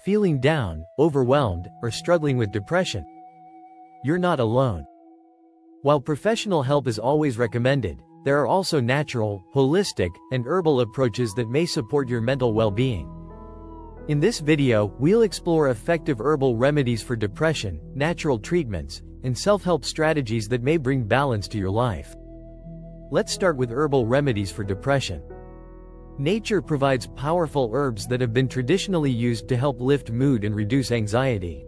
Feeling down, overwhelmed, or struggling with depression? You're not alone. While professional help is always recommended, there are also natural, holistic, and herbal approaches that may support your mental well-being. In this video, we'll explore effective herbal remedies for depression, natural treatments, and self-help strategies that may bring balance to your life. Let's start with herbal remedies for depression. Nature provides powerful herbs that have been traditionally used to help lift mood and reduce anxiety.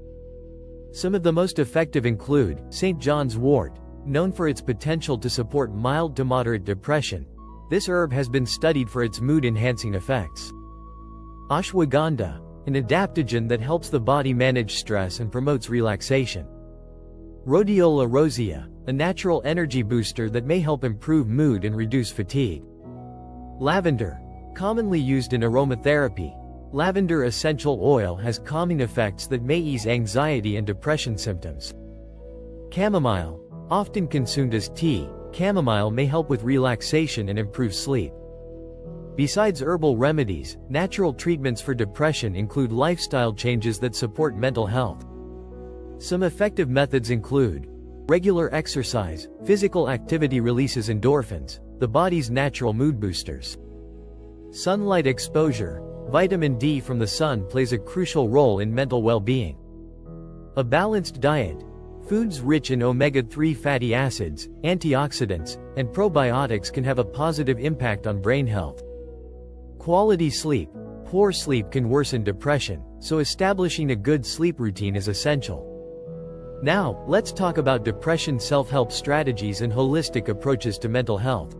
Some of the most effective include St. John's wort, known for its potential to support mild to moderate depression. This herb has been studied for its mood-enhancing effects. Ashwagandha, an adaptogen that helps the body manage stress and promotes relaxation. Rhodiola rosea, a natural energy booster that may help improve mood and reduce fatigue. Lavender, commonly used in aromatherapy. Lavender essential oil has calming effects that may ease anxiety and depression symptoms. Chamomile, often consumed as tea, chamomile may help with relaxation and improve sleep. Besides herbal remedies, natural treatments for depression include lifestyle changes that support mental health. Some effective methods include regular exercise. Physical activity releases endorphins, the body's natural mood boosters. Sunlight exposure. Vitamin D from the sun plays a crucial role in mental well-being. A balanced diet. Foods rich in omega-3 fatty acids, antioxidants, and probiotics can have a positive impact on brain health. Quality sleep. Poor sleep can worsen depression, so establishing a good sleep routine is essential. Now, let's talk about depression self-help strategies and holistic approaches to mental health.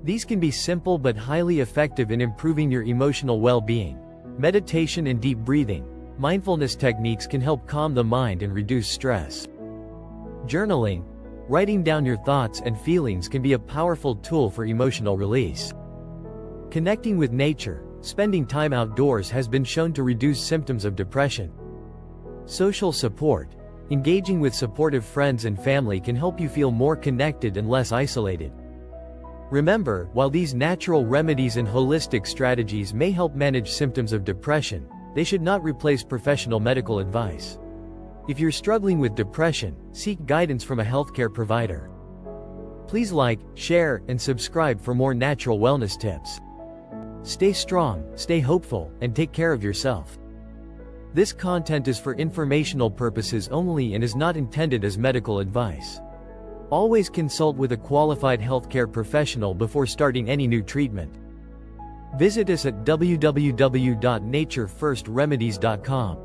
These can be simple but highly effective in improving your emotional well-being. Meditation and deep breathing. Mindfulness techniques can help calm the mind and reduce stress. Journaling. Writing down your thoughts and feelings can be a powerful tool for emotional release. Connecting with nature. Spending time outdoors has been shown to reduce symptoms of depression. Social support. Engaging with supportive friends and family can help you feel more connected and less isolated. Remember, while these natural remedies and holistic strategies may help manage symptoms of depression, they should not replace professional medical advice. If you're struggling with depression, seek guidance from a healthcare provider. Please like, share, and subscribe for more natural wellness tips. Stay strong, stay hopeful, and take care of yourself. This content is for informational purposes only and is not intended as medical advice. Always consult with a qualified healthcare professional before starting any new treatment. Visit us at www.naturefirstremedies.com.